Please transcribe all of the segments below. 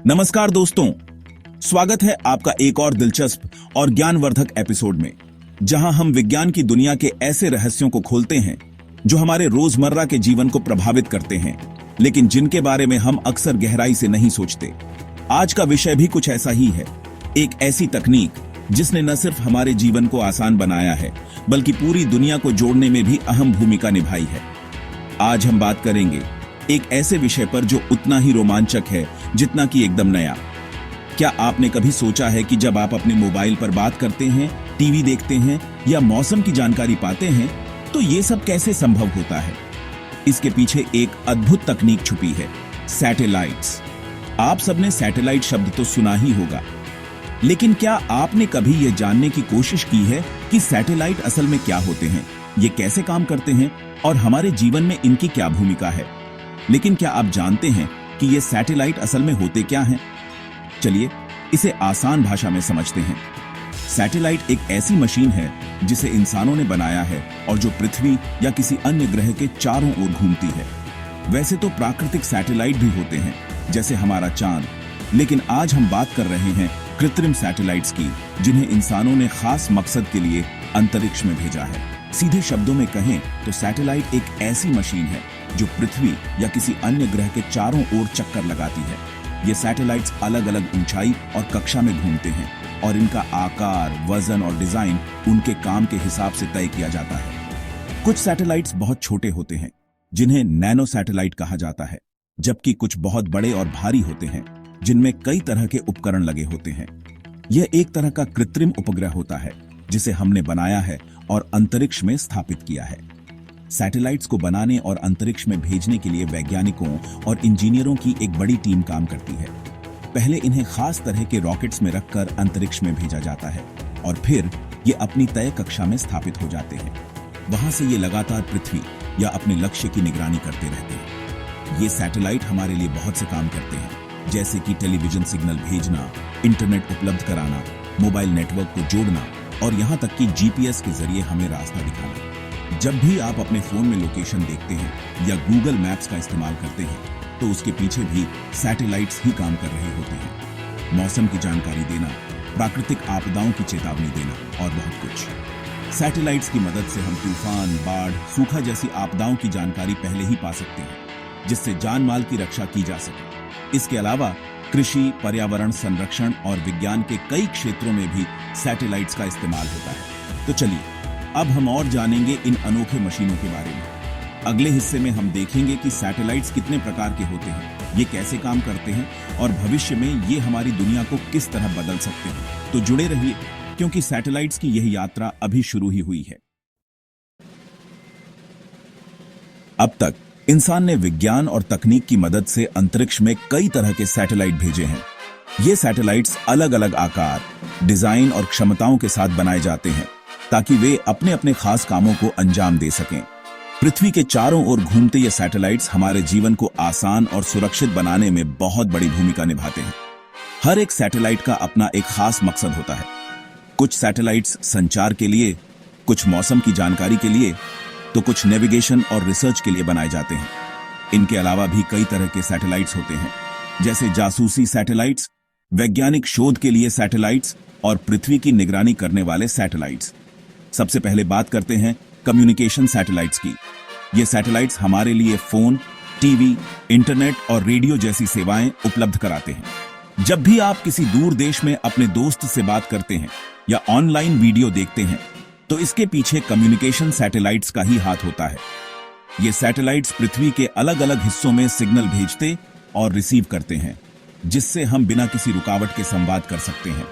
नमस्कार दोस्तों, स्वागत है आपका एक और दिलचस्प और ज्ञानवर्धक एपिसोड में, जहां हम विज्ञान की दुनिया के ऐसे रहस्यों को खोलते हैं जो हमारे रोजमर्रा के जीवन को प्रभावित करते हैं, लेकिन जिनके बारे में हम अक्सर गहराई से नहीं सोचते। आज का विषय भी कुछ ऐसा ही है, एक ऐसी तकनीक जिसने न सिर्फ हमारे जीवन को आसान बनाया है, बल्कि पूरी दुनिया को जोड़ने में भी अहम भूमिका निभाई है। आज हम बात करेंगे एक ऐसे विषय पर जो उतना ही रोमांचक है जितना कि एकदम नया। क्या आपने कभी सोचा है कि जब आप अपने मोबाइल पर बात करते हैं, टीवी देखते हैं या मौसम की जानकारी पाते हैं, तो ये सब कैसे संभव होता है? इसके पीछे एक अद्भुत तकनीक छुपी है, सैटेलाइट्स। आप सबने सैटेलाइट शब्द तो सुना ही होगा, लेकिन क्या आपने कभी यह जानने की कोशिश की है कि सैटेलाइट असल में क्या होते हैं, ये कैसे काम करते हैं और हमारे जीवन में इनकी क्या भूमिका है? लेकिन क्या आप जानते हैं कि ये सैटेलाइट असल में होते क्या हैं? चलिए इसे आसान भाषा में समझते हैं। सैटेलाइट एक ऐसी मशीन है जिसे इंसानों ने बनाया है और जो पृथ्वी या किसी अन्य ग्रह के चारों ओर घूमती है। वैसे तो प्राकृतिक सैटेलाइट भी होते हैं, जैसे हमारा चांद, लेकिन आज हम बात कर रहे हैं कृत्रिम सैटेलाइट्स की, जिन्हें इंसानों ने खास मकसद के लिए अंतरिक्ष में भेजा है। सीधे शब्दों में कहें तो सैटेलाइट एक ऐसी मशीन है जो पृथ्वी या किसी अन्य ग्रह के चारों ओर चक्कर लगाती है। ये सैटेलाइट्स अलग अलग ऊंचाई और कक्षा में घूमते हैं और इनका आकार, वजन और डिजाइन उनके काम के हिसाब से तय किया जाता है। कुछ सैटेलाइट्स बहुत छोटे होते हैं, जिन्हें नैनो सैटेलाइट कहा जाता है, जबकि कुछ बहुत बड़े और भारी होते हैं, जिनमें कई तरह के उपकरण लगे होते हैं। यह एक तरह का कृत्रिम उपग्रह होता है जिसे हमने बनाया है और अंतरिक्ष में स्थापित किया है। सैटेलाइट्स को बनाने और अंतरिक्ष में भेजने के लिए वैज्ञानिकों और इंजीनियरों की एक बड़ी टीम काम करती है। पहले इन्हें खास तरह के रॉकेट्स में रखकर अंतरिक्ष में भेजा जाता है और फिर ये अपनी तय कक्षा में स्थापित हो जाते हैं। वहां से ये लगातार पृथ्वी या अपने लक्ष्य की निगरानी करते रहते हैं। ये सैटेलाइट हमारे लिए बहुत से काम करते हैं, जैसे कि टेलीविजन सिग्नल भेजना, इंटरनेट उपलब्ध कराना, मोबाइल नेटवर्क को जोड़ना और यहाँ तक कि जीपीएस के जरिए हमें रास्ता दिखाना। जब भी आप अपने फोन में लोकेशन देखते हैं या गूगल मैप्स का इस्तेमाल करते हैं, तो उसके पीछे भी सैटेलाइट्स ही काम कर रहे होते हैं। मौसम की जानकारी देना, प्राकृतिक आपदाओं की चेतावनी देना और बहुत कुछ। सैटेलाइट्स की मदद से हम तूफान, बाढ़, सूखा जैसी आपदाओं की जानकारी पहले ही पा सकते हैं, जिससे जान माल की रक्षा की जा सके। इसके अलावा कृषि, पर्यावरण संरक्षण और विज्ञान के कई क्षेत्रों में भी सैटेलाइट्स का इस्तेमाल होता है। तो चलिए अब हम और जानेंगे इन अनोखे मशीनों के बारे में। अगले हिस्से में हम देखेंगे कि सैटेलाइट्स कितने प्रकार के होते हैं, ये कैसे काम करते हैं और भविष्य में ये हमारी दुनिया को किस तरह बदल सकते हैं। तो जुड़े रहिए, क्योंकि सैटेलाइट्स की यह यात्रा अभी शुरू ही हुई है। अब तक इंसान ने विज्ञान और तकनीक की मदद से अंतरिक्ष में कई तरह के सैटेलाइट भेजे हैं। ये सैटेलाइट्स अलग अलग आकार, डिजाइन और क्षमताओं के साथ बनाए जाते हैं ताकि वे अपने अपने खास कामों को अंजाम दे सकें। पृथ्वी के चारों ओर घूमते ये सैटेलाइट्स हमारे जीवन को आसान और सुरक्षित बनाने में बहुत बड़ी भूमिका निभाते हैं। हर एक सैटेलाइट का अपना एक खास मकसद होता है। कुछ सैटेलाइट्स संचार के लिए, कुछ मौसम की जानकारी के लिए, तो कुछ नेविगेशन और रिसर्च के लिए बनाए जाते हैं। इनके अलावा भी कई तरह के सैटेलाइट्स होते हैं, जैसे जासूसी सैटेलाइट्स, वैज्ञानिक शोध के लिए सैटेलाइट्स और पृथ्वी की निगरानी करने वाले सैटेलाइट्स। सबसे पहले बात करते हैं कम्युनिकेशन सैटेलाइट्स की। ये सैटेलाइट्स हमारे लिए फोन, टीवी, इंटरनेट और रेडियो जैसी सेवाएं उपलब्ध कराते हैं। जब भी आप किसी दूर देश में अपने दोस्त से बात करते हैं या ऑनलाइन वीडियो देखते हैं, तो इसके पीछे कम्युनिकेशन सैटेलाइट्स का ही हाथ होता है। ये सैटेलाइट्स पृथ्वी के अलग अलग हिस्सों में सिग्नल भेजते और रिसीव करते हैं, जिससे हम बिना किसी रुकावट के संवाद कर सकते हैं।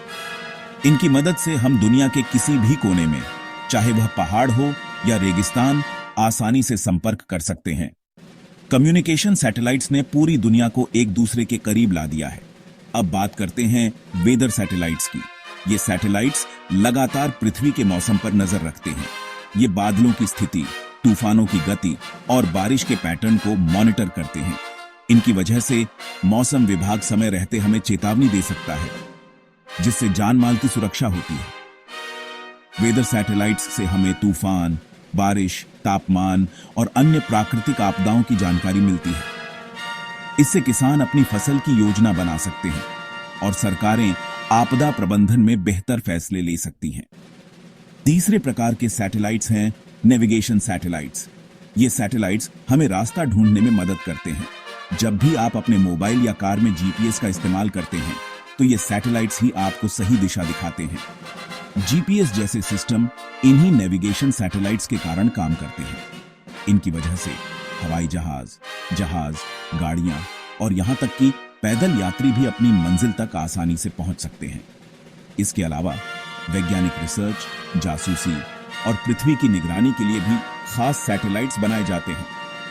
इनकी मदद से हम दुनिया के किसी भी कोने में, चाहे वह पहाड़ हो या रेगिस्तान, आसानी से संपर्क कर सकते हैं। कम्युनिकेशन सैटेलाइट्स ने पूरी दुनिया को एक दूसरे के करीब ला दिया है। अब बात करते हैं वेदर सैटेलाइट्स की। ये सैटेलाइट्स लगातार पृथ्वी के मौसम पर नजर रखते हैं। ये बादलों की स्थिति, तूफानों की गति और बारिश के पैटर्न को मॉनिटर करते हैं। इनकी वजह से मौसम विभाग समय रहते हमें चेतावनी दे सकता है, जिससे जान माल की सुरक्षा होती है। वेदर सैटेलाइट्स से हमें तूफान, बारिश, तापमान और अन्य प्राकृतिक आपदाओं की जानकारी मिलती है। इससे किसान अपनी फसल की योजना बना सकते हैं और सरकारें आपदा प्रबंधन में बेहतर फैसले ले सकती हैं। तीसरे प्रकार के सैटेलाइट्स हैं नेविगेशन सैटेलाइट्स। ये सैटेलाइट्स हमें रास्ता ढूंढने में मदद करते हैं। जब भी आप अपने मोबाइल या कार में जीपीएस का इस्तेमाल करते हैं तो ये सैटेलाइट्स ही आपको सही दिशा दिखाते हैं। जीपीएस जैसे सिस्टम इन्हीं नेविगेशन सैटेलाइट्स के कारण काम करते हैं। इनकी वजह से हवाई जहाज, गाड़ियां और यहां तक कि पैदल यात्री भी अपनी मंजिल तक आसानी से पहुंच सकते हैं। इसके अलावा वैज्ञानिक रिसर्च, जासूसी और पृथ्वी की निगरानी के लिए भी खास सैटेलाइट्स बनाए जाते हैं।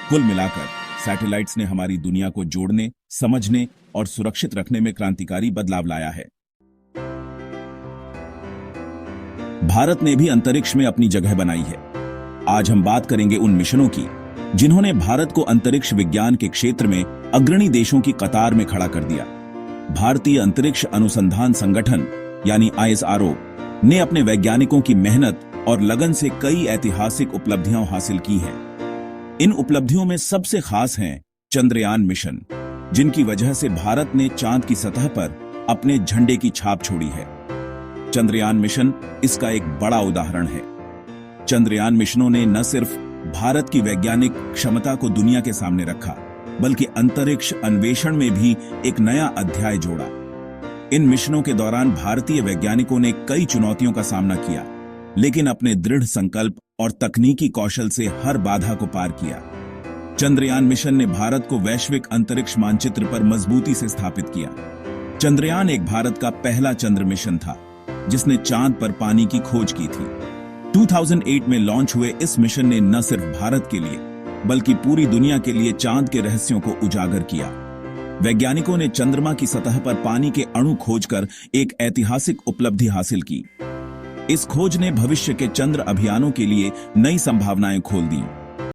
कुल मिलाकर सैटेलाइट्स ने हमारी दुनिया को जोड़ने, समझने और सुरक्षित रखने में क्रांतिकारी बदलाव लाया है। भारत ने भी अंतरिक्ष में अपनी जगह बनाई है। आज हम बात करेंगे उन मिशनों की जिन्होंने भारत को अंतरिक्ष विज्ञान के क्षेत्र में अग्रणी देशों की कतार में खड़ा कर दिया। भारतीय अंतरिक्ष अनुसंधान संगठन यानी ISRO ने अपने वैज्ञानिकों की मेहनत और लगन से कई ऐतिहासिक उपलब्धियां हासिल की हैं। इन उपलब्धियों में सबसे खास हैं चंद्रयान मिशन, जिनकी वजह से भारत ने चांद की सतह पर अपने झंडे की छाप छोड़ी है। चंद्रयान मिशन इसका एक बड़ा उदाहरण है। चंद्रयान मिशनों ने न सिर्फ भारत की वैज्ञानिक क्षमता को दुनिया के सामने रखा, बल्कि अंतरिक्ष अन्वेषण में भी एक नया अध्याय जोड़ा। इन मिशनों के दौरान भारतीय वैज्ञानिकों ने कई चुनौतियों का सामना किया, लेकिन अपने दृढ़ संकल्प और तकनीकी कौशल से हर बाधा को पार किया। चंद्रयान मिशन ने भारत को वैश्विक अंतरिक्ष मानचित्र पर मजबूती से स्थापित किया। चंद्रयान एक भारत का पहला चंद्र मिशन था, जिसने चांद पर पानी की खोज की थी। 2008 में लॉन्च हुए इस मिशन ने न सिर्फ भारत के लिए, बल्कि पूरी दुनिया के लिए चांद के रहस्यों को उजागर किया। वैज्ञानिकों ने चंद्रमा की सतह पर पानी के अणु खोजकर एक ऐतिहासिक उपलब्धि हासिल की। इस खोज ने भविष्य के चंद्र अभियानों के लिए नई संभावनाएं खोल दी।